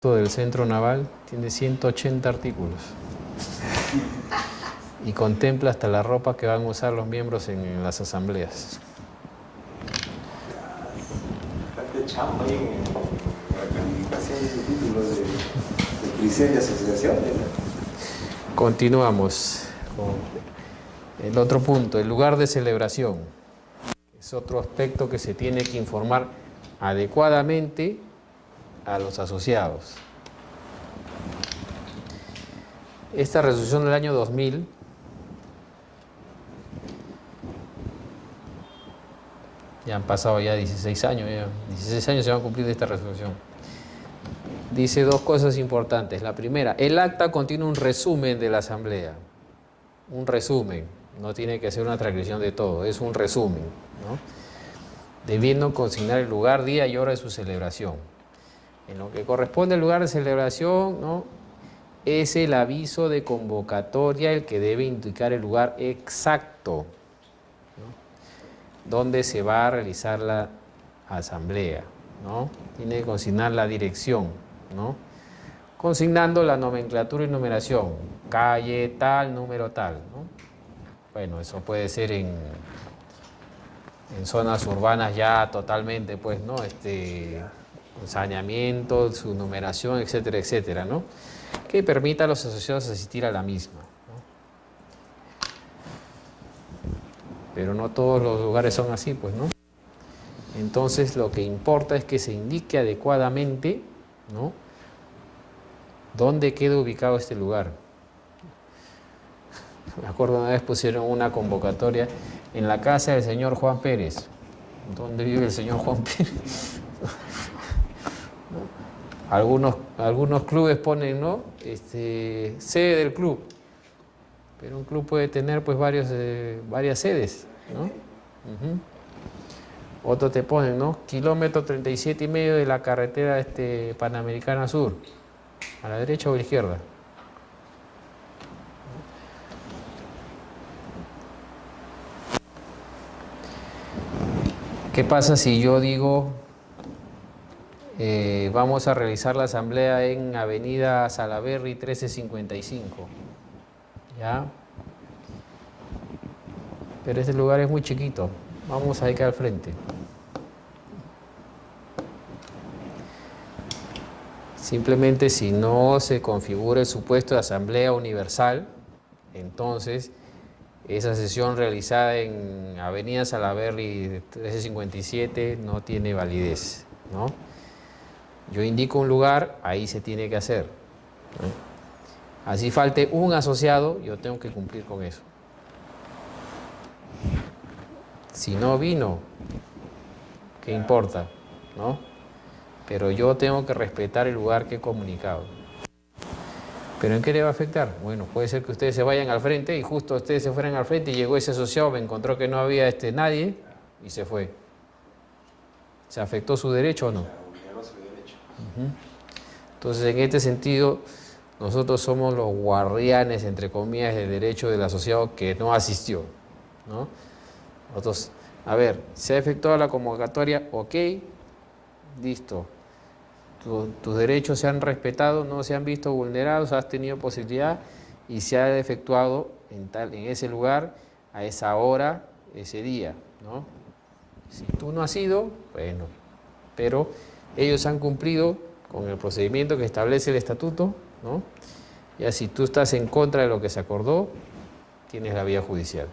del Centro Naval tiene 180 artículos y contempla hasta la ropa que van a usar los miembros en las asambleas. Bastante chamba ahí en la calificación de títulos de prisión y asociaciones, ¿no? Continuamos con el otro punto, el lugar de celebración. Es otro aspecto que se tiene que informar adecuadamente a los asociados. Esta resolución del año 2000 ya han pasado ya 16 años, 16 años se van a cumplir de esta resolución. Dice dos cosas importantes. La primera, el acta contiene un resumen de la asamblea. Un resumen, no tiene que ser una transcripción de todo, es un resumen, ¿no? Debiendo consignar el lugar, día y hora de su celebración. En lo que corresponde al lugar de celebración, ¿no?, es el aviso de convocatoria el que debe indicar el lugar exacto, ¿no?, donde se va a realizar la asamblea, ¿no? Tiene que consignar la dirección, ¿no?, consignando la nomenclatura y numeración, calle tal, número tal, ¿no? Bueno, eso puede ser en zonas urbanas ya totalmente, pues, ¿no?, saneamiento, su numeración, etcétera, etcétera, ¿no?, que permita a los asociados asistir a la misma, ¿no? Pero no todos los lugares son así, pues, ¿no? Entonces, lo que importa es que se indique adecuadamente, ¿no?, dónde queda ubicado este lugar. Me acuerdo una vez pusieron una convocatoria en la casa del señor Juan Pérez. ¿Dónde vive el señor Juan Pérez? Algunos clubes ponen, ¿no?, sede del club, pero un club puede tener, pues, varias sedes, ¿no? Otro te ponen, ¿no?, kilómetro 37,5 de la carretera Panamericana Sur, a la derecha o a la izquierda. ¿Qué pasa si yo digo, vamos a realizar la asamblea en Avenida Salaberry 1355? ¿Ya? Pero este lugar es muy chiquito, vamos a ir al frente. Simplemente, si no se configura el supuesto de asamblea universal, entonces esa sesión realizada en Avenida Salaberry 1357 no tiene validez, ¿no? Yo indico un lugar, ahí se tiene que hacer, ¿no? Así falte un asociado, yo tengo que cumplir con eso. Si no vino, ¿qué importa?, ¿no? Pero yo tengo que respetar el lugar que he comunicado. ¿Pero en qué le va a afectar? Bueno, puede ser que ustedes se vayan al frente y justo ustedes se fueran al frente y llegó ese asociado, me encontró que no había nadie y se fue. ¿Se afectó su derecho o no? Entonces, en este sentido, nosotros somos los guardianes, entre comillas, del derecho del asociado que no asistió, ¿no? Nosotros, a ver, ¿se ha efectuado la convocatoria? Ok, listo. Tus derechos se han respetado, no se han visto vulnerados, has tenido posibilidad y se ha efectuado en ese lugar, a esa hora, ese día, ¿no? Si tú no has ido, bueno, pero ellos han cumplido con el procedimiento que establece el estatuto, ¿no? Ya si tú estás en contra de lo que se acordó, tienes la vía judicial.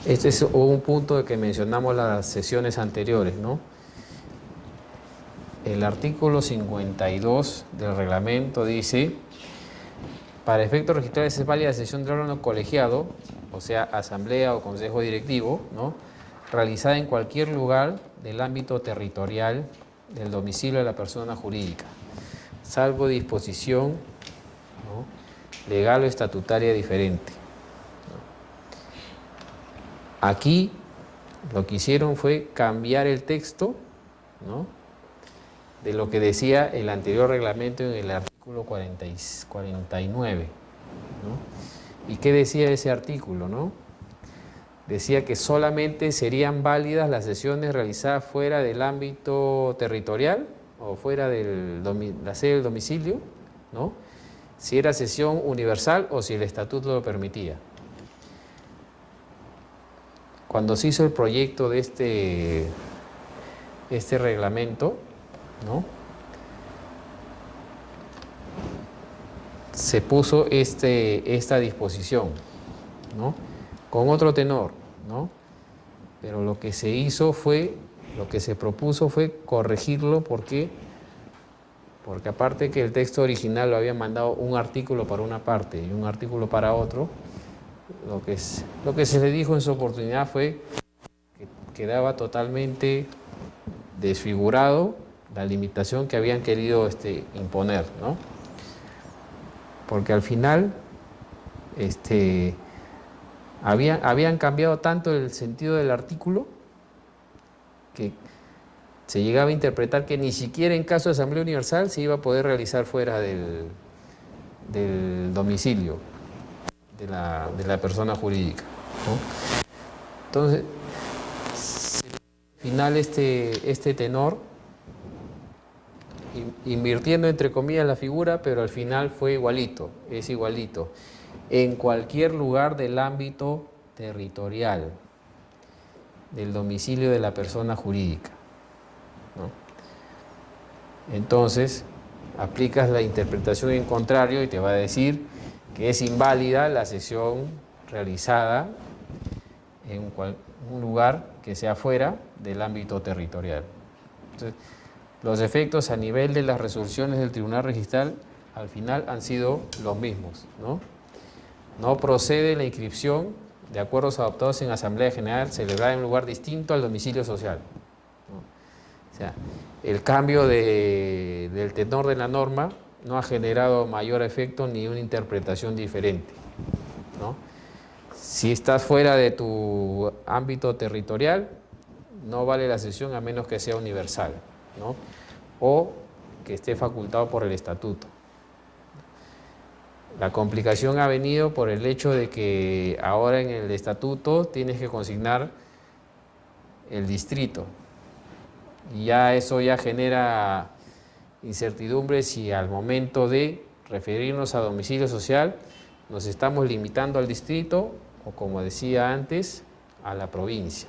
Este es un punto que mencionamos en las sesiones anteriores, ¿no? El artículo 52 del reglamento dice: para efectos registrales es válida la sesión del órgano colegiado, o sea, asamblea o consejo directivo, ¿no?, realizada en cualquier lugar del ámbito territorial del domicilio de la persona jurídica, salvo disposición, ¿no?, legal o estatutaria diferente. Aquí lo que hicieron fue cambiar el texto, ¿no?, de lo que decía el anterior reglamento en el artículo 49, ¿no? ¿Y qué decía ese artículo, no? decía que solamente serían válidas las sesiones realizadas fuera del ámbito territorial o fuera de la sede del domicilio, ¿no? Si era sesión universal o si el estatuto lo permitía. Cuando se hizo el proyecto de este reglamento, ¿no?, se puso esta disposición, ¿no?, con otro tenor, ¿no? Pero lo que se hizo fue, lo que se propuso fue corregirlo. ¿Por qué? Porque aparte que el texto original lo había mandado un artículo para una parte y un artículo para otro, lo que se le dijo en su oportunidad fue que quedaba totalmente desfigurado la limitación que habían querido imponer, ¿no? Porque al final habían cambiado tanto el sentido del artículo que se llegaba a interpretar que ni siquiera en caso de asamblea universal se iba a poder realizar fuera del domicilio de la persona jurídica, ¿no? Entonces, al final este tenor, invirtiendo entre comillas la figura, pero al final fue igualito, es igualito, en cualquier lugar del ámbito territorial del domicilio de la persona jurídica, ¿no? Entonces, aplicas la interpretación en contrario y te va a decir que es inválida la sesión realizada en un lugar que sea fuera del ámbito territorial. Entonces, los efectos a nivel de las resoluciones del Tribunal Registral al final han sido los mismos, ¿no? No procede la inscripción de acuerdos adoptados en Asamblea General celebrada en un lugar distinto al domicilio social, ¿no? O sea, el cambio del tenor de la norma no ha generado mayor efecto ni una interpretación diferente, ¿no? Si estás fuera de tu ámbito territorial, no vale la sesión a menos que sea universal, ¿no?, o que esté facultado por el estatuto. La complicación ha venido por el hecho de que ahora en el estatuto tienes que consignar el distrito, y ya eso ya genera incertidumbre si al momento de referirnos a domicilio social nos estamos limitando al distrito o, como decía antes, a la provincia.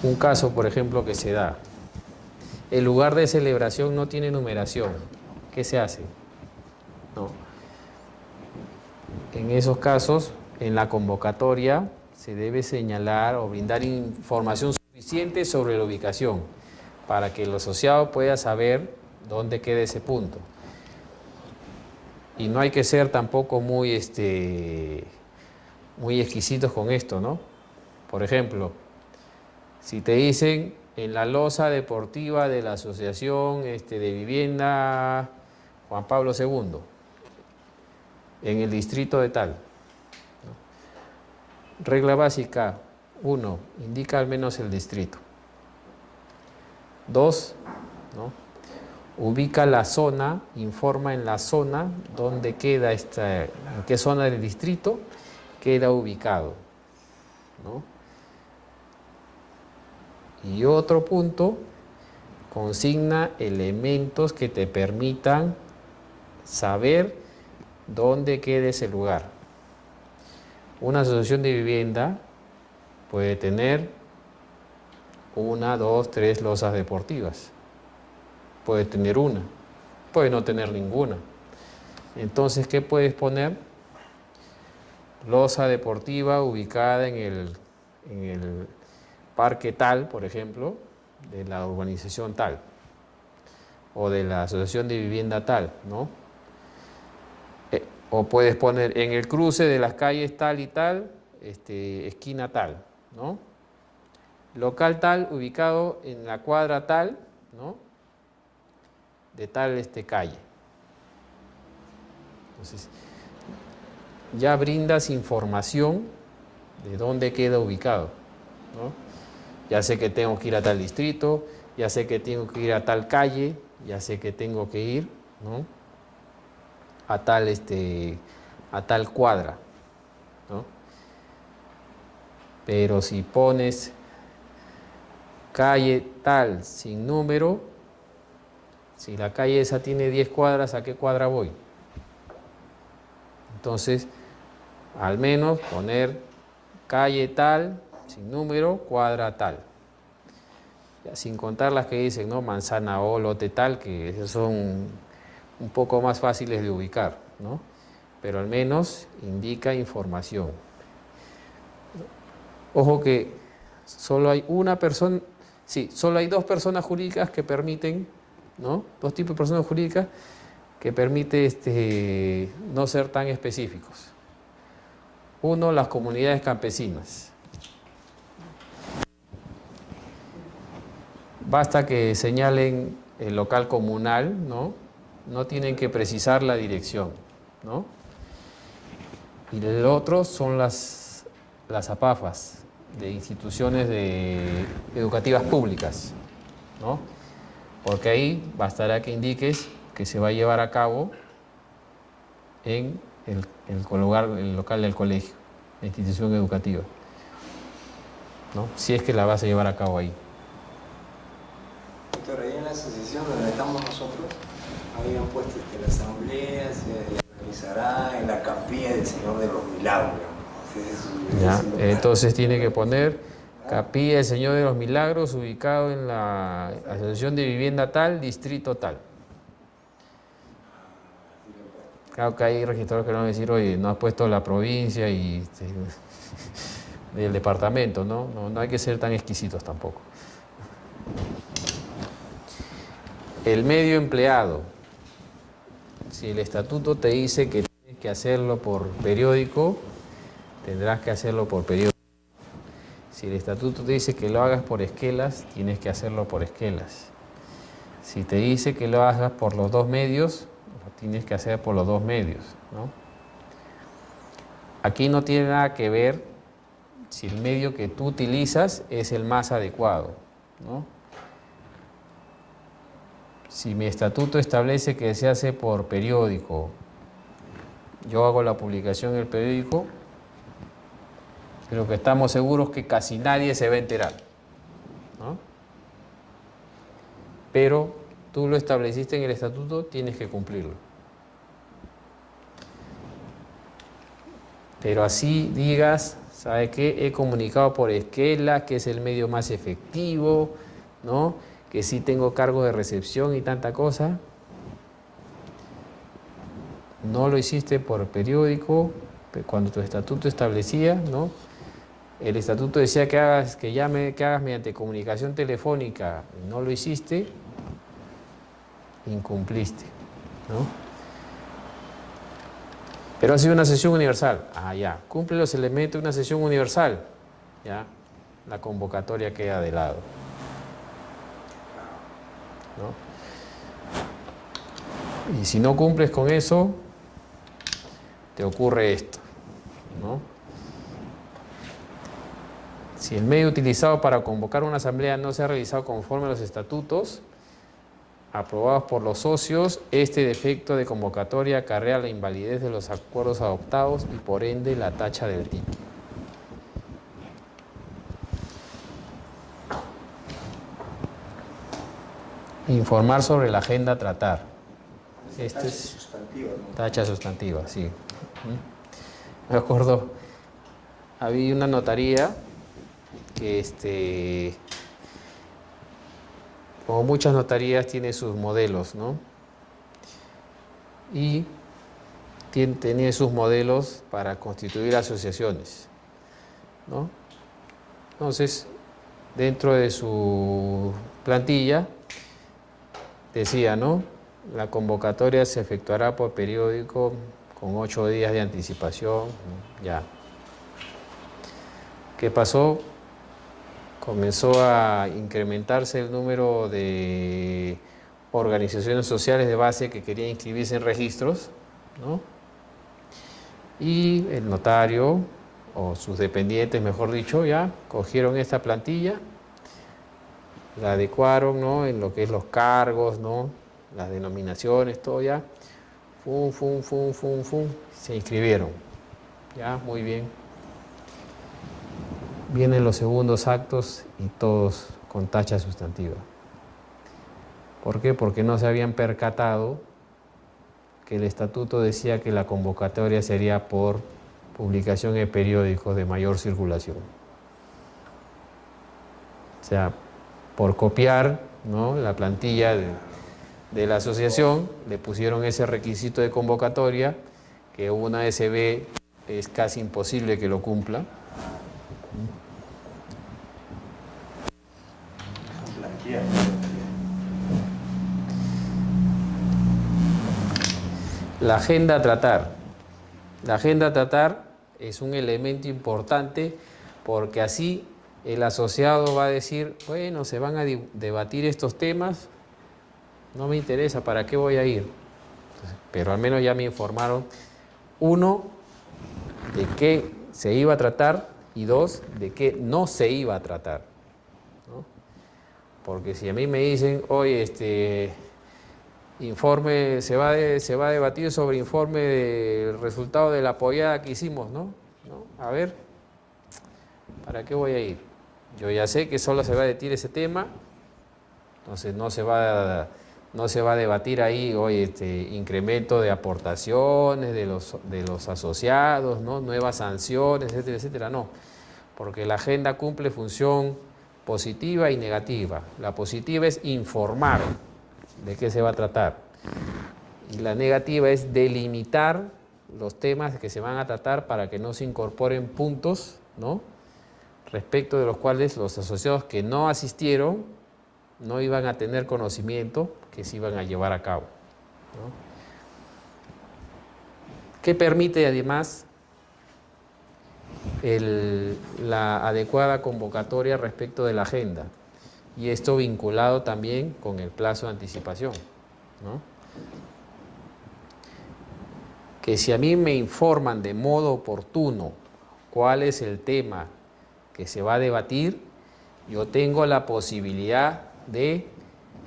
Un caso, por ejemplo, que se da: el lugar de celebración no tiene numeración. ¿Qué se hace? No. En esos casos, en la convocatoria se debe señalar o brindar información suficiente sobre la ubicación para que el asociado pueda saber dónde queda ese punto. Y no hay que ser tampoco muy exquisitos con esto, ¿no? Por ejemplo, si te dicen en la losa deportiva de la Asociación de Vivienda Juan Pablo II, en el distrito de tal, ¿no? Regla básica: 1, indica al menos el distrito. 2, ¿no?, ubica la zona, informa en la zona dónde queda en qué zona del distrito queda ubicado, ¿no? Y otro punto, consigna elementos que te permitan saber dónde queda ese lugar. Una asociación de vivienda puede tener 1, 2, 3 losas deportivas. Puede tener una, puede no tener ninguna. Entonces, ¿qué puedes poner? Losa deportiva ubicada en el parque tal, por ejemplo, de la urbanización tal, o de la asociación de vivienda tal, ¿no? O puedes poner en el cruce de las calles tal y tal, esquina tal, ¿no? Local tal, ubicado en la cuadra tal, ¿no?, de tal calle. Entonces, ya brindas información de dónde queda ubicado, ¿no? Ya sé que tengo que ir a tal distrito, ya sé que tengo que ir a tal calle, ya sé que tengo que ir, ¿no?, a tal a tal cuadra, ¿no? Pero si pones calle tal sin número, si la calle esa tiene 10 cuadras, ¿a qué cuadra voy? Entonces, al menos poner calle tal, sin número, cuadra tal. Ya, sin contar las que dicen, ¿no? Manzana o lote tal, que esos son un poco más fáciles de ubicar, ¿no? Pero al menos indica información. Ojo que solo hay una persona, sí, solo hay dos personas jurídicas que permiten, ¿no? Dos tipos de personas jurídicas que permite no ser tan específicos. Uno, las comunidades campesinas. Basta que señalen el local comunal, ¿no? No tienen que precisar la dirección, ¿no? Y el otro son las APAFAS, de instituciones educativas públicas, ¿no? Porque ahí bastará que indiques que se va a llevar a cabo en el local del colegio, la institución educativa, ¿no? Si es que la vas a llevar a cabo ahí. Doctor, ahí en la asociación donde estamos nosotros, habían puesto que la asamblea se realizará en la capilla del Señor de los Milagros. Ya, entonces tiene que poner capilla del Señor de los Milagros, ubicado en la asociación de vivienda tal, distrito tal. Claro que hay registradores que no van a decir, oye, no has puesto la provincia y del departamento, ¿no? No hay que ser tan exquisitos tampoco. El medio empleado. Si el estatuto te dice que tienes que hacerlo por periódico, tendrás que hacerlo por periódico. Si el estatuto te dice que lo hagas por esquelas, tienes que hacerlo por esquelas. Si te dice que lo hagas por los dos medios, lo tienes que hacer por los dos medios, ¿no? Aquí no tiene nada que ver si el medio que tú utilizas es el más adecuado, ¿no? Si mi estatuto establece que se hace por periódico, yo hago la publicación en el periódico, pero que estamos seguros que casi nadie se va a enterar, ¿no? Pero tú lo estableciste en el estatuto, tienes que cumplirlo. Pero así digas, ¿sabe qué? He comunicado por esquela, que es el medio más efectivo, ¿no? Que sí tengo cargo de recepción y tanta cosa. No lo hiciste por periódico, cuando tu estatuto establecía, ¿no? El estatuto decía que hagas mediante comunicación telefónica, no lo hiciste, incumpliste, ¿no? Pero ha sido una sesión universal. Ah, ya, cumple los elementos de una sesión universal. Ya, la convocatoria queda de lado, ¿no? Y si no cumples con eso, te ocurre esto, ¿no? Si el medio utilizado para convocar una asamblea no se ha realizado conforme a los estatutos aprobados por los socios, este defecto de convocatoria acarrea la invalidez de los acuerdos adoptados y por ende la tacha del título. Informar sobre la agenda a tratar. Este es sustantiva, ¿no? Tacha sustantiva, sí. Me acuerdo, había una notaría que como muchas notarías tiene sus modelos, ¿no? Y tiene sus modelos para constituir asociaciones, ¿no? Entonces, dentro de su plantilla decía, ¿no? La convocatoria se efectuará por periódico con 8 días de anticipación, ya. ¿Qué pasó? Comenzó a incrementarse el número de organizaciones sociales de base que querían inscribirse en registros, ¿no? Y el notario, o sus dependientes, mejor dicho, ya cogieron esta plantilla, la adecuaron, ¿no? En lo que es los cargos, ¿no? Las denominaciones, todo ya. Se inscribieron. Ya, muy bien. Vienen los segundos actos y todos con tacha sustantiva. ¿Por qué? Porque no se habían percatado que el estatuto decía que la convocatoria sería por publicación en periódicos de mayor circulación. O sea, por copiar, ¿no?, la plantilla de la asociación, le pusieron ese requisito de convocatoria, que una ASB es casi imposible que lo cumpla. La agenda a tratar. La agenda a tratar es un elemento importante porque así el asociado va a decir, bueno, se van a debatir estos temas, no me interesa, ¿para qué voy a ir? Pero al menos ya me informaron, uno, de qué se iba a tratar y dos, de qué no se iba a tratar, ¿no? Porque si a mí me dicen, oye, informe, se va a debatir sobre informe del resultado de la apoyada que hicimos, ¿no? A ver, ¿para qué voy a ir? Yo ya sé que solo se va a debatir ese tema, entonces no se va a debatir ahí, oye, incremento de aportaciones de los asociados, ¿no?, nuevas sanciones, etcétera, etcétera, no. Porque la agenda cumple función positiva y negativa. La positiva es informar de qué se va a tratar. Y la negativa es delimitar los temas que se van a tratar para que no se incorporen puntos, ¿no?, respecto de los cuales los asociados que no asistieron no iban a tener conocimiento que se iban a llevar a cabo, ¿no? ¿Qué permite además la adecuada convocatoria respecto de la agenda? Y esto vinculado también con el plazo de anticipación, ¿no? Que si a mí me informan de modo oportuno cuál es el tema que se va a debatir, yo tengo la posibilidad de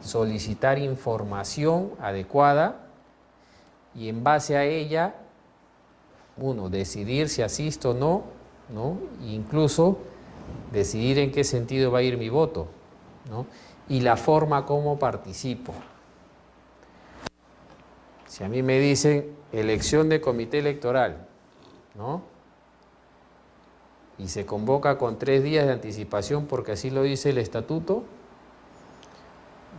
solicitar información adecuada y en base a ella, uno, decidir si asisto o no, ¿no?, e incluso decidir en qué sentido va a ir mi voto, ¿no?, y la forma como participo. Si a mí me dicen elección de comité electoral, ¿no?, y se convoca con 3 días de anticipación porque así lo dice el estatuto,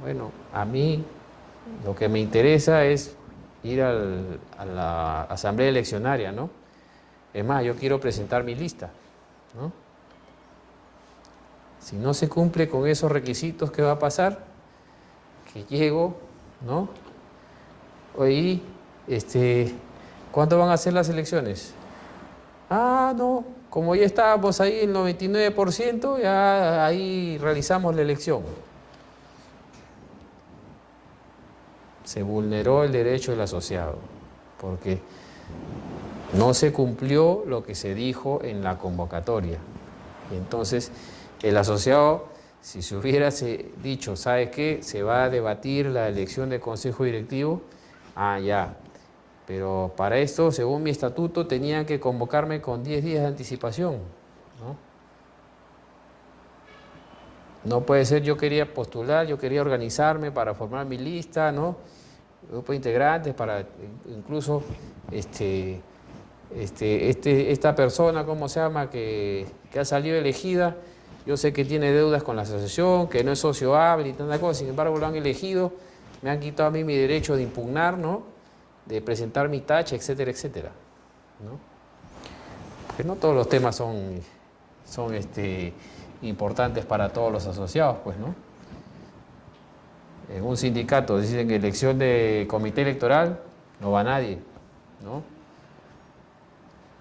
bueno, a mí lo que me interesa es ir a la asamblea eleccionaria, ¿no? Es más, yo quiero presentar mi lista, ¿no? Si no se cumple con esos requisitos, ¿qué va a pasar? Que llego, ¿no? Oye, ¿cuánto van a ser las elecciones? Ah, no, como ya estábamos ahí el 99%, ya ahí realizamos la elección. Se vulneró el derecho del asociado, porque no se cumplió lo que se dijo en la convocatoria. Y entonces, el asociado, si se hubiera dicho, ¿sabe qué?, se va a debatir la elección del consejo directivo, ya. Pero para esto, según mi estatuto, tenían que convocarme con 10 días de anticipación, ¿no? No puede ser, yo quería postular, yo quería organizarme para formar mi lista, ¿no?, grupo de integrantes, para incluso esta persona, ¿cómo se llama?, que ha salido elegida, yo sé que tiene deudas con la asociación, que no es socio hábil y tantas cosas, sin embargo lo han elegido, me han quitado a mí mi derecho de impugnar, ¿no?, de presentar mi tacha, etcétera, etcétera, ¿no? Porque no todos los temas son importantes para todos los asociados, pues, ¿no? En un sindicato dicen que elección de comité electoral, no va nadie, ¿no?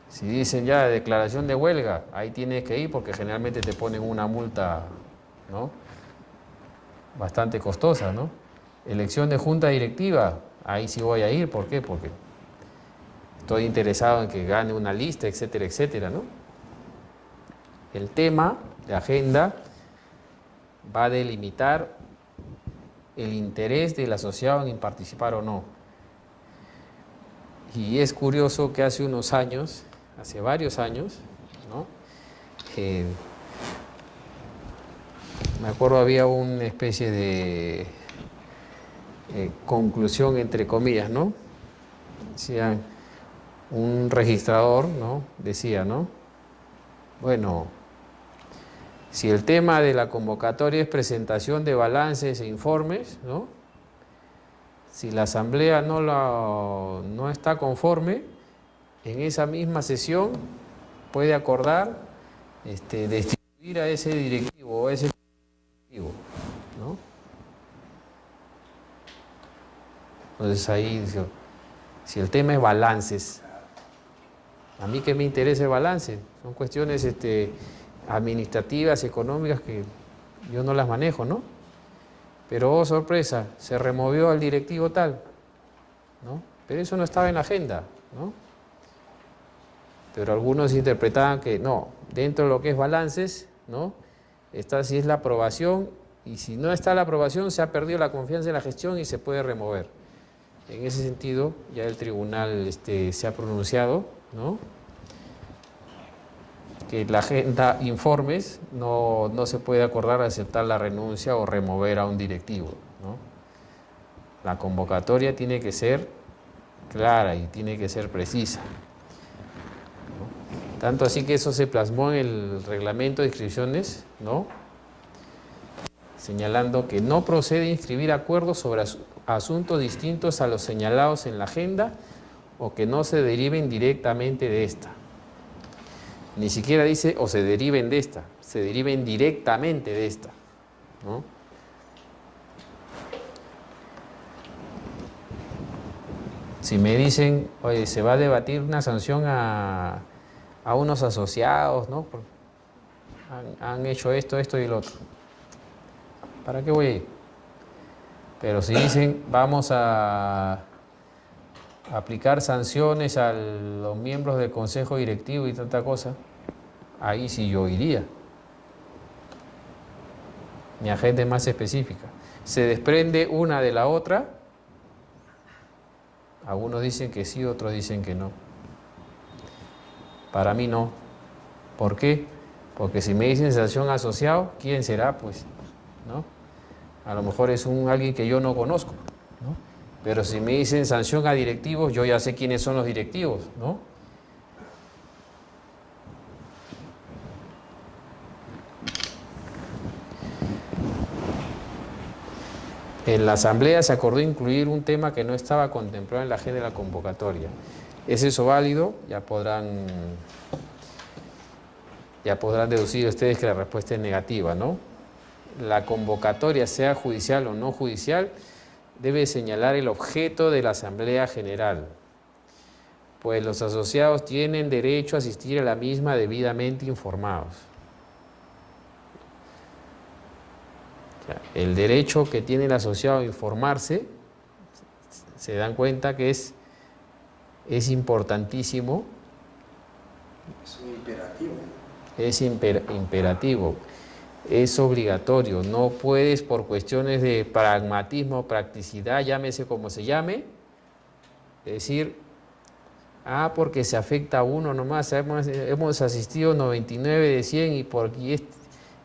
Si dicen ya declaración de huelga, ahí tienes que ir porque generalmente te ponen una multa, ¿no?, bastante costosa, ¿no? Elección de junta directiva, ahí sí voy a ir, ¿por qué? Porque estoy interesado en que gane una lista, etcétera, etcétera, ¿no? El tema de agenda va a delimitar el interés del asociado en participar o no. Y es curioso que hace unos años, hace varios años, ¿no? Me acuerdo había una especie de conclusión entre comillas, ¿no? Decían, un registrador, ¿no? Decía, ¿no? Bueno, si el tema de la convocatoria es presentación de balances e informes, ¿no? Si la asamblea no está conforme, en esa misma sesión puede acordar destituir a ese directivo o a ese directivo, ¿no? Entonces ahí, si el tema es balances, a mí que me interesa el balance, son cuestiones administrativas, económicas que yo no las manejo, ¿no? Pero, oh sorpresa, se removió al directivo tal, ¿no? Pero eso no estaba en la agenda, ¿no? Pero algunos interpretaban que no, dentro de lo que es balances, ¿no? Esta sí es la aprobación, y si no está la aprobación se ha perdido la confianza en la gestión y se puede remover. En ese sentido, ya el tribunal se ha pronunciado, ¿no? Que la agenda informes no se puede acordar aceptar la renuncia o remover a un directivo, ¿no? La convocatoria tiene que ser clara y tiene que ser precisa, ¿no? Tanto así que eso se plasmó en el reglamento de inscripciones, ¿no? Señalando que no procede inscribir acuerdos sobre asuntos distintos a los señalados en la agenda o que no se deriven directamente de esta. Ni siquiera dice o se deriven de esta, se deriven directamente de esta, ¿no? Si me dicen, oye, se va a debatir una sanción a unos asociados, ¿no? Han hecho esto, esto y lo otro. ¿Para qué voy a ir? Pero si dicen, vamos a aplicar sanciones a los miembros del consejo directivo y tanta cosa, ahí sí yo iría. Mi agenda es más específica. Se desprende una de la otra. Algunos dicen que sí, otros dicen que no. Para mí no. ¿Por qué? Porque si me dicen sanción asociado, ¿quién será? Pues, ¿no? A lo mejor es alguien que yo no conozco, ¿no? Pero si me dicen sanción a directivos, yo ya sé quiénes son los directivos, ¿no? En la asamblea se acordó incluir un tema que no estaba contemplado en la agenda de la convocatoria. ¿Es eso válido? Ya podrán deducir ustedes que la respuesta es negativa, ¿no? La convocatoria, sea judicial o no judicial, debe señalar el objeto de la Asamblea General, pues los asociados tienen derecho a asistir a la misma debidamente informados. El derecho que tiene el asociado a informarse, se dan cuenta que es importantísimo. Es un imperativo. Es imperativo, es obligatorio. No puedes, por cuestiones de pragmatismo, practicidad, llámese como se llame, decir, porque se afecta a uno nomás, hemos asistido 99 de 100 y por aquí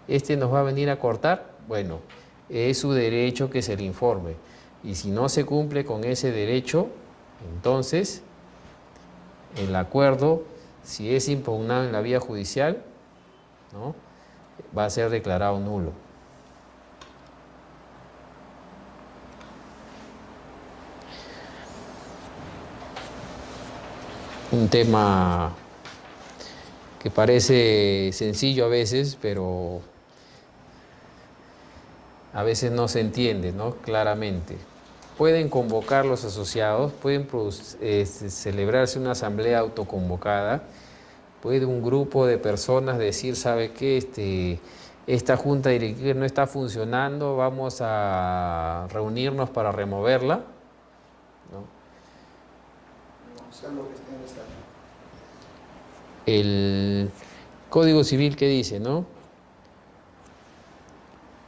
este nos va a venir a cortar. Bueno, es su derecho que se le informe. Y si no se cumple con ese derecho, entonces el acuerdo, si es impugnado en la vía judicial, ¿no?, va a ser declarado nulo. Un tema que parece sencillo a veces, pero a veces no se entiende, ¿no?, claramente. Pueden convocar los asociados, pueden celebrarse una asamblea autoconvocada, puede un grupo de personas decir, ¿sabe qué? Esta junta directiva no está funcionando, vamos a reunirnos para removerla, ¿no? No sé lo que está en esta. El Código Civil, ¿qué dice, no?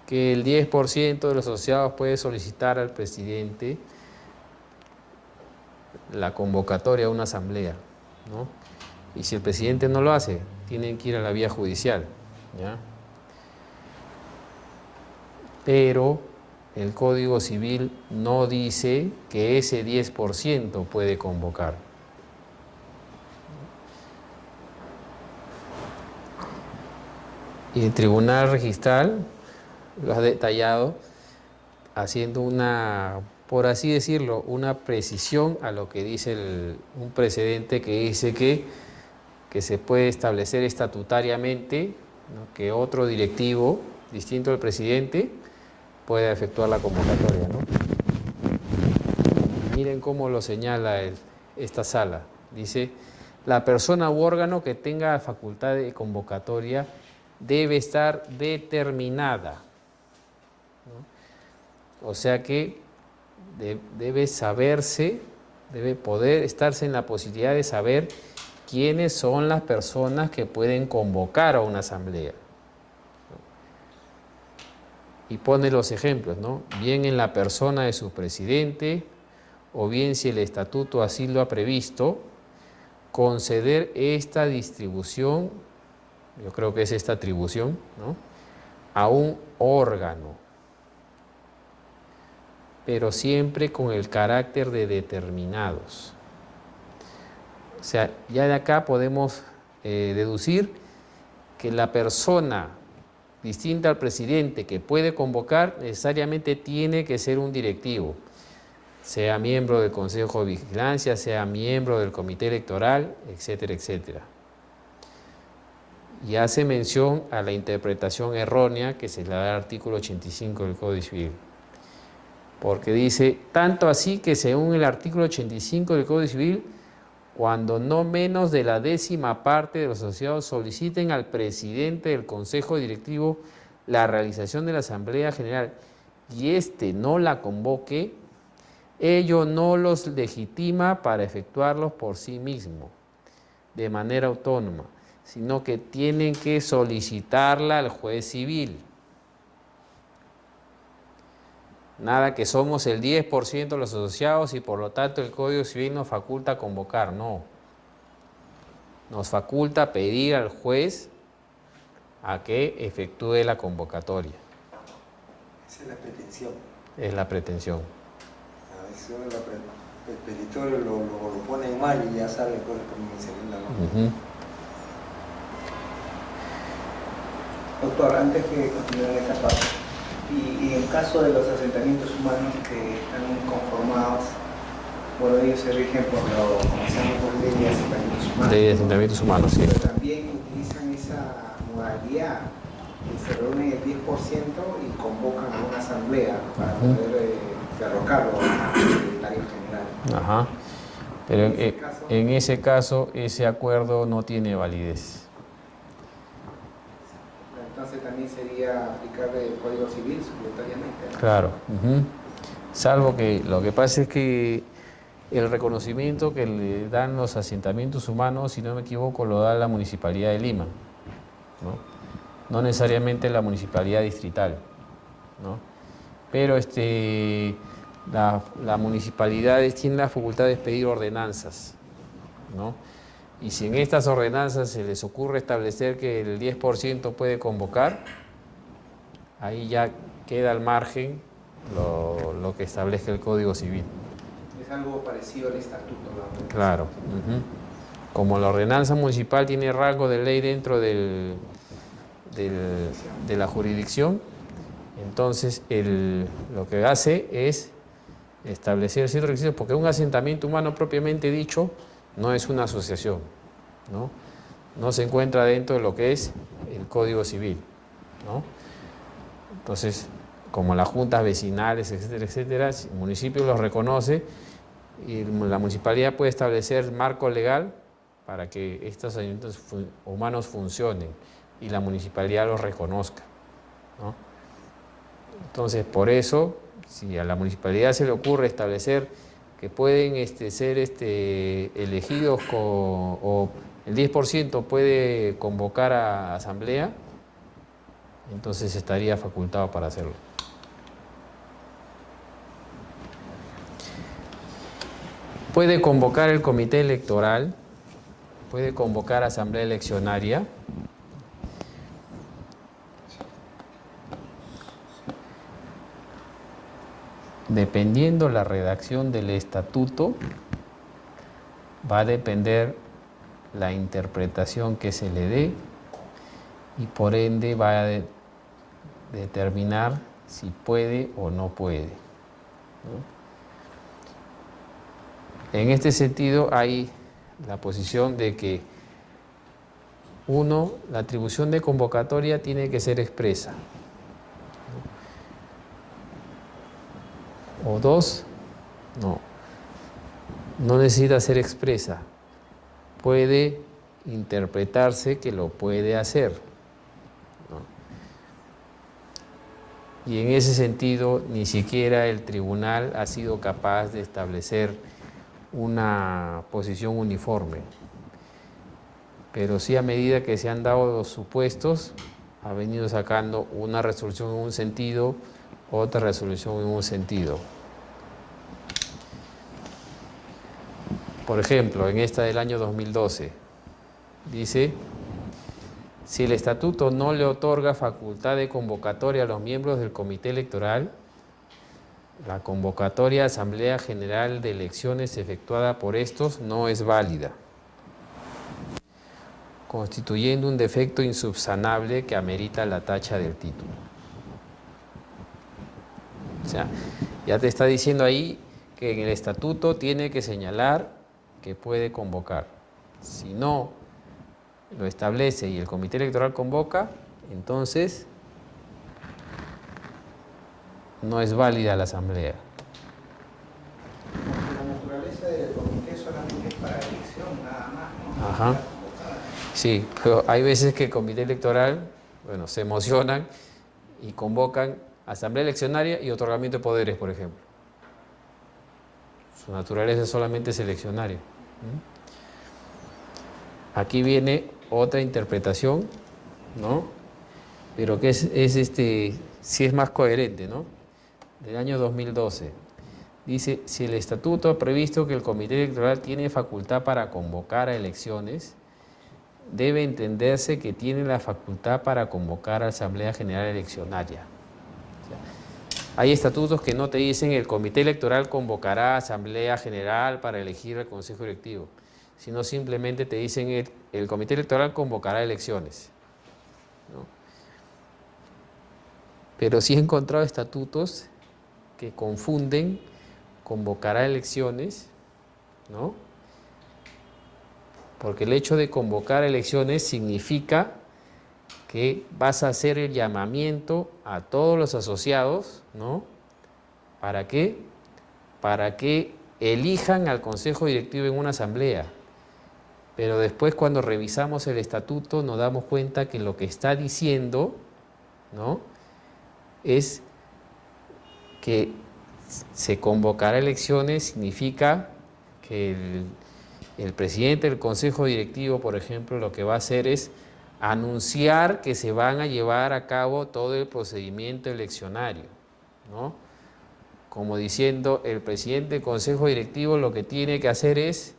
Que el 10% de los asociados puede solicitar al presidente la convocatoria a una asamblea, ¿no? Y si el presidente no lo hace, tienen que ir a la vía judicial, ¿ya? Pero el Código Civil no dice que ese 10% puede convocar. Y el Tribunal Registral lo ha detallado haciendo una, por así decirlo, una precisión a lo que dice un precedente que dice que se puede establecer estatutariamente, ¿no?, que otro directivo distinto al presidente pueda efectuar la convocatoria, ¿no? Miren cómo lo señala esta sala. Dice, la persona u órgano que tenga facultad de convocatoria debe estar determinada, ¿no? O sea que debe saberse, debe poder estarse en la posibilidad de saber quiénes son las personas que pueden convocar a una asamblea. Y pone los ejemplos, ¿no? Bien en la persona de su presidente, o bien si el estatuto así lo ha previsto, conceder esta distribución, yo creo que es esta atribución, ¿no?, a un órgano, pero siempre con el carácter de determinados. O sea, ya de acá podemos deducir que la persona distinta al presidente que puede convocar necesariamente tiene que ser un directivo, sea miembro del Consejo de Vigilancia, sea miembro del Comité Electoral, etcétera, etcétera. Y hace mención a la interpretación errónea que se le da al artículo 85 del Código Civil, porque dice, tanto así que según el artículo 85 del Código Civil, cuando no menos de la 10ª parte de los asociados soliciten al presidente del Consejo Directivo la realización de la Asamblea General y éste no la convoque, ello no los legitima para efectuarlos por sí mismo, de manera autónoma, sino que tienen que solicitarla al juez civil. Nada que somos el 10% de los asociados y por lo tanto el Código Civil nos faculta convocar, no. Nos faculta pedir al juez a que efectúe la convocatoria. Esa es la pretensión. Es la pretensión. A veces el petitorio lo pone mal y ya sale por el segunda, ¿no? Doctor, antes que continuar esta parte, y en caso de los asentamientos humanos que están conformados, bueno, ellos se rigen por lo conocemos por ley de asentamientos humanos. Ley de asentamientos humanos, sí. Pero también utilizan esa modalidad, que se reúnen el 10% y convocan a una asamblea para poder derrocarlo al secretario general. Ajá. Pero en ese caso, ese acuerdo no tiene validez. Entonces también sería aplicarle el Código Civil supletoriamente, ¿no? Claro. Salvo que lo que pasa es que el reconocimiento que le dan los asentamientos humanos, si no me equivoco, lo da la Municipalidad de Lima, ¿no? No necesariamente la Municipalidad Distrital, ¿no? Pero la municipalidad tiene la facultad de expedir ordenanzas, ¿no? Y si en estas ordenanzas se les ocurre establecer que el 10% puede convocar, ahí ya queda al margen lo que establezca el Código Civil. Es algo parecido al estatuto, ¿no? Claro. Como la ordenanza municipal tiene rango de ley dentro de la jurisdicción, entonces lo que hace es establecer ciertos requisitos, porque un asentamiento humano propiamente dicho no es una asociación, ¿no? No se encuentra dentro de lo que es el Código Civil, ¿no? Entonces, como las juntas vecinales, etcétera, etcétera, si el municipio los reconoce y la municipalidad puede establecer marco legal para que estos asentamientos humanos funcionen y la municipalidad los reconozca, ¿no? Entonces, por eso, si a la municipalidad se le ocurre establecer que pueden ser elegidos o el 10% puede convocar a asamblea, entonces estaría facultado para hacerlo. puede convocar el comité electoral, puede convocar asamblea eleccionaria, dependiendo la redacción del estatuto, va a depender la interpretación que se le dé y por ende va a determinar si puede o no puede, ¿no? En este sentido hay la posición de que uno, la atribución de convocatoria tiene que ser expresa, ¿no? O dos, no necesita ser expresa, puede interpretarse que lo puede hacer, ¿no? Y en ese sentido ni siquiera el tribunal ha sido capaz de establecer una posición uniforme, pero sí a medida que se han dado los supuestos ha venido sacando una resolución en un sentido, otra resolución en un sentido. Por ejemplo, en esta del año 2012 dice: si el estatuto no le otorga facultad de convocatoria a los miembros del comité electoral, la convocatoria a Asamblea General de Elecciones efectuada por estos no es válida, constituyendo un defecto insubsanable que amerita la tacha del título. O sea, ya te está diciendo ahí que en el estatuto tiene que señalar que puede convocar. Si no lo establece y el comité electoral convoca, entonces no es válida la asamblea. La naturaleza del comité solamente es para elección, nada más, ¿no? Ajá. Sí, pero hay veces que el comité electoral, bueno, se emocionan y convocan asamblea eleccionaria y otorgamiento de poderes, por ejemplo. Su naturaleza solamente es eleccionaria. Aquí viene otra interpretación, ¿no? Pero que sí es más coherente, ¿no? Del año 2012. Dice: si el estatuto ha previsto que el comité electoral tiene facultad para convocar a elecciones, debe entenderse que tiene la facultad para convocar a Asamblea General Eleccionaria. O sea, hay estatutos que no te dicen el comité electoral convocará Asamblea General para elegir el Consejo Directivo, sino simplemente te dicen el comité electoral convocará elecciones, ¿no? Pero sí he encontrado estatutos que confunden convocará elecciones, ¿no? Porque el hecho de convocar elecciones significa que vas a hacer el llamamiento a todos los asociados, ¿no? ¿Para qué? Para que elijan al Consejo Directivo en una asamblea. Pero después, cuando revisamos el estatuto, nos damos cuenta que lo que está diciendo, ¿no?, es que se convocará elecciones, significa que el presidente del Consejo Directivo, por ejemplo, lo que va a hacer es anunciar que se van a llevar a cabo todo el procedimiento eleccionario, ¿no? Como diciendo, el presidente del Consejo Directivo lo que tiene que hacer es: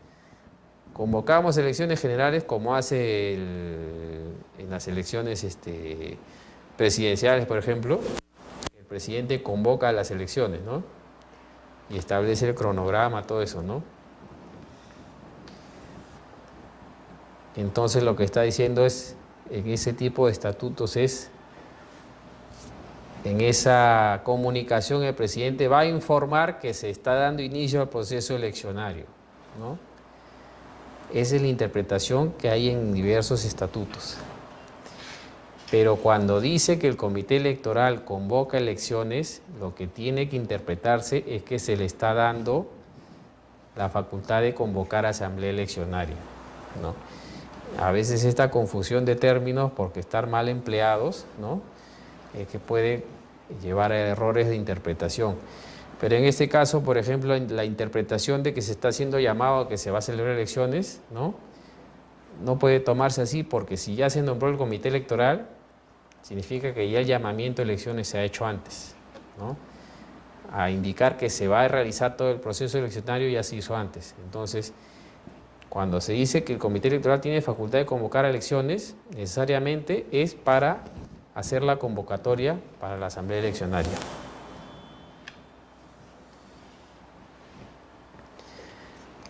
convocamos elecciones generales, como hace en las elecciones presidenciales, por ejemplo. El presidente convoca a las elecciones, ¿no?, y establece el cronograma, todo eso, ¿no? Entonces lo que está diciendo es, en ese tipo de estatutos es, en esa comunicación el presidente va a informar que se está dando inicio al proceso eleccionario, ¿no? Esa es la interpretación que hay en diversos estatutos. Pero cuando dice que el comité electoral convoca elecciones, lo que tiene que interpretarse es que se le está dando la facultad de convocar asamblea eleccionaria, ¿no? A veces esta confusión de términos, porque están mal empleados, ¿no?, que puede llevar a errores de interpretación. Pero en este caso, por ejemplo, la interpretación de que se está haciendo llamado a que se va a celebrar elecciones, ¿no?, no puede tomarse así, porque si ya se nombró el comité electoral, significa que ya el llamamiento a elecciones se ha hecho antes, ¿no? a indicar que se va a realizar todo el proceso eleccionario, ya se hizo antes. Entonces, cuando se dice que el comité electoral tiene facultad de convocar elecciones, necesariamente es para hacer la convocatoria para la asamblea eleccionaria.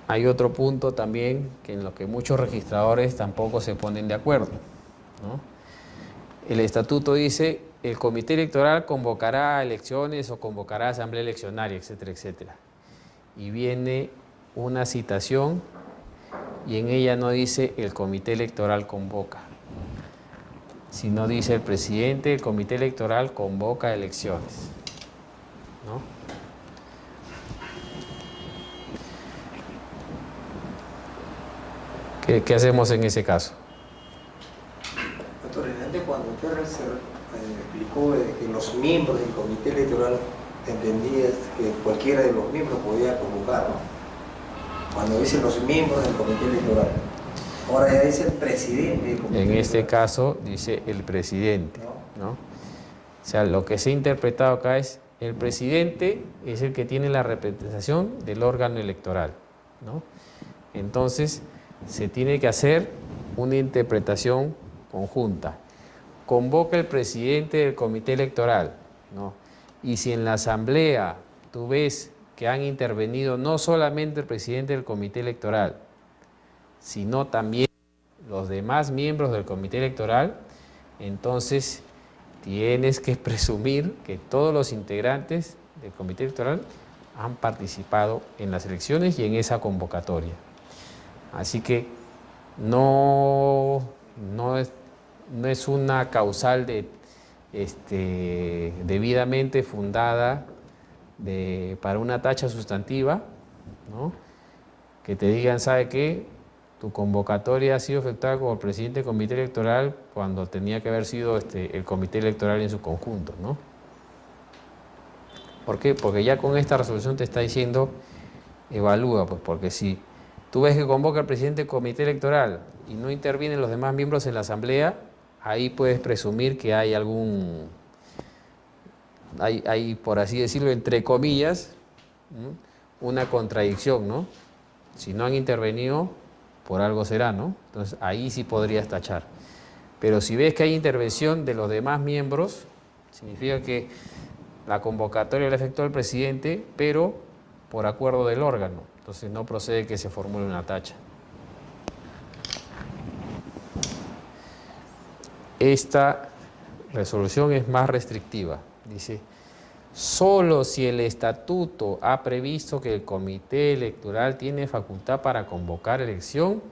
Hay otro punto también que en lo que muchos registradores tampoco se ponen de acuerdo, ¿no? El estatuto dice: el comité electoral convocará elecciones o convocará asamblea eleccionaria, etcétera, etcétera. Y viene una citación y en ella no dice el comité electoral convoca, sino dice el presidente del comité electoral convoca elecciones, ¿no? ¿Qué hacemos en ese caso? Doctor, antes cuando usted explicó que los miembros del comité electoral entendía que cualquiera de los miembros podía convocar, ¿no? Cuando dice los miembros del comité electoral, ahora ya dice el presidente del comité electoral. En este caso dice el presidente, ¿no? O sea, lo que se ha interpretado acá es el presidente es el que tiene la representación del órgano electoral, ¿no? Entonces, se tiene que hacer una interpretación conjunta. Convoca el presidente del comité electoral, ¿no? Y si en la asamblea tú ves que han intervenido no solamente el presidente del comité electoral, sino también los demás miembros del comité electoral, entonces tienes que presumir que todos los integrantes del comité electoral han participado en las elecciones y en esa convocatoria. Así que no es una causal debidamente fundada para una tacha sustantiva, ¿no? Que te digan, ¿sabe qué? Tu convocatoria ha sido efectuada como el presidente del comité electoral cuando tenía que haber sido el comité electoral en su conjunto, ¿no? ¿Por qué? Porque ya con esta resolución te está diciendo, evalúa, pues, porque si tú ves que convoca el presidente del comité electoral y no intervienen los demás miembros en la asamblea, ahí puedes presumir que hay hay, por así decirlo, entre comillas, ¿no?, una contradicción, ¿no? Si no han intervenido, por algo será, ¿no? Entonces ahí sí podrías tachar. Pero si ves que hay intervención de los demás miembros, significa que la convocatoria la efectuó el presidente, pero por acuerdo del órgano. Entonces no procede que se formule una tacha. Esta resolución es más restrictiva. Dice, solo si el estatuto ha previsto que el comité electoral tiene facultad para convocar elección,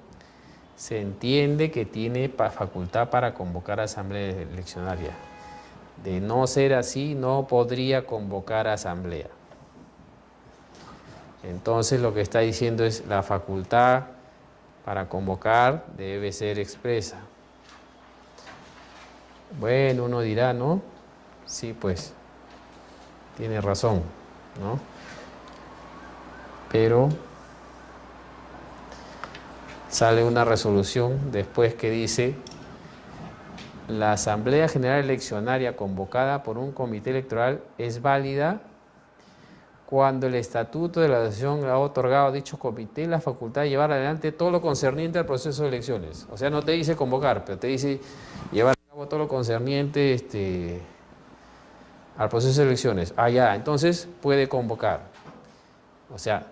se entiende que tiene facultad para convocar asamblea eleccionaria. De no ser así, no podría convocar asamblea. Entonces lo que está diciendo es la facultad para convocar debe ser expresa. Bueno, uno dirá, ¿no? Sí, pues, tiene razón, ¿no? Pero sale una resolución después que dice: la Asamblea General Eleccionaria convocada por un comité electoral es válida cuando el estatuto de la asociación ha otorgado a dicho comité la facultad de llevar adelante todo lo concerniente al proceso de elecciones. O sea, no te dice convocar, pero te dice llevar a cabo todo lo concerniente al proceso de elecciones. Ah, ya, entonces puede convocar. O sea,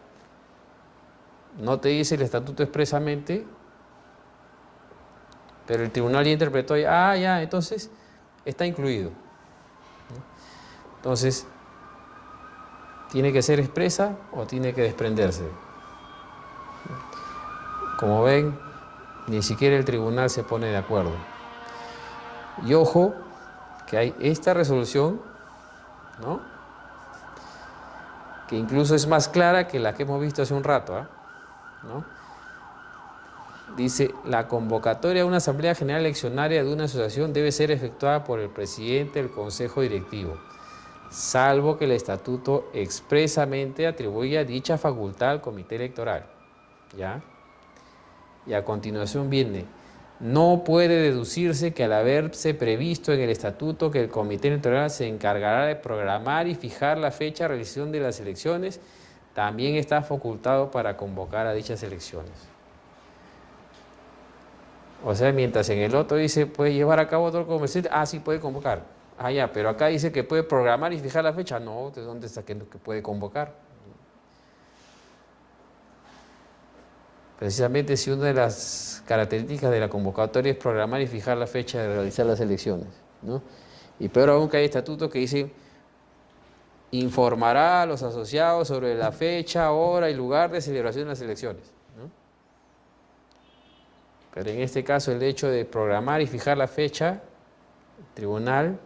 no te dice el estatuto expresamente, pero el tribunal ya interpretó, ya, entonces está incluido. Entonces, ¿tiene que ser expresa o tiene que desprenderse? Como ven, ni siquiera el tribunal se pone de acuerdo. Y ojo, que hay esta resolución, ¿no?, que incluso es más clara que la que hemos visto hace un rato, ¿no? Dice, la convocatoria a una asamblea general eleccionaria de una asociación debe ser efectuada por el presidente del consejo directivo, salvo que el estatuto expresamente atribuya dicha facultad al comité electoral, ¿ya? Y a continuación viene, no puede deducirse que al haberse previsto en el estatuto que el comité electoral se encargará de programar y fijar la fecha de realización de las elecciones, también está facultado para convocar a dichas elecciones. O sea, mientras en el otro dice puede llevar a cabo otro comité, sí puede convocar. Ya, pero acá dice que puede programar y fijar la fecha. No, ¿de dónde está que puede convocar? Precisamente si una de las características de la convocatoria es programar y fijar la fecha de realizar las elecciones, ¿no? Y peor aún que hay estatutos que dicen informará a los asociados sobre la fecha, hora y lugar de celebración de las elecciones, ¿no? Pero en este caso el hecho de programar y fijar la fecha, el tribunal,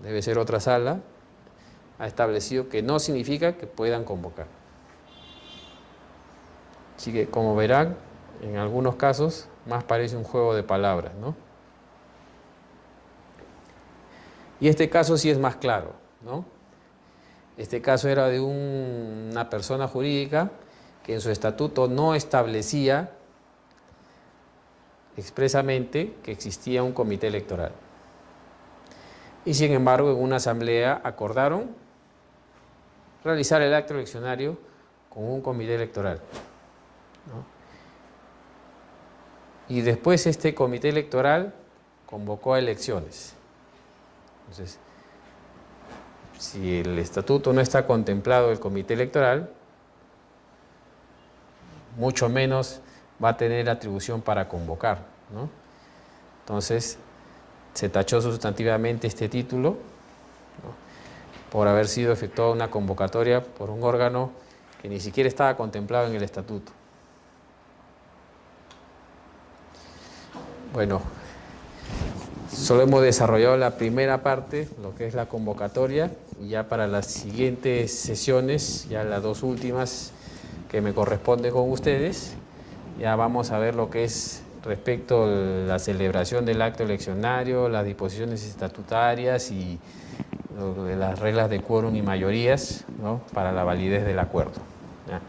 debe ser otra sala, ha establecido que no significa que puedan convocar. Así que, como verán, en algunos casos más parece un juego de palabras, ¿no? Y este caso sí es más claro, ¿no? Este caso era de una persona jurídica que en su estatuto no establecía expresamente que existía un comité electoral. Y sin embargo, en una asamblea acordaron realizar el acto eleccionario con un comité electoral, ¿no? Y después este comité electoral convocó a elecciones. Entonces, si el estatuto no está contemplado el comité electoral, mucho menos va a tener atribución para convocar, ¿no? Entonces, se tachó sustantivamente este título, ¿no?, por haber sido efectuada una convocatoria por un órgano que ni siquiera estaba contemplado en el estatuto. Bueno, solo hemos desarrollado la primera parte, lo que es la convocatoria, y ya para las siguientes sesiones, ya las dos últimas que me corresponde con ustedes, ya vamos a ver lo que es respecto a la celebración del acto eleccionario, las disposiciones estatutarias y las reglas de quórum y mayorías, ¿no?, para la validez del acuerdo, ¿ya?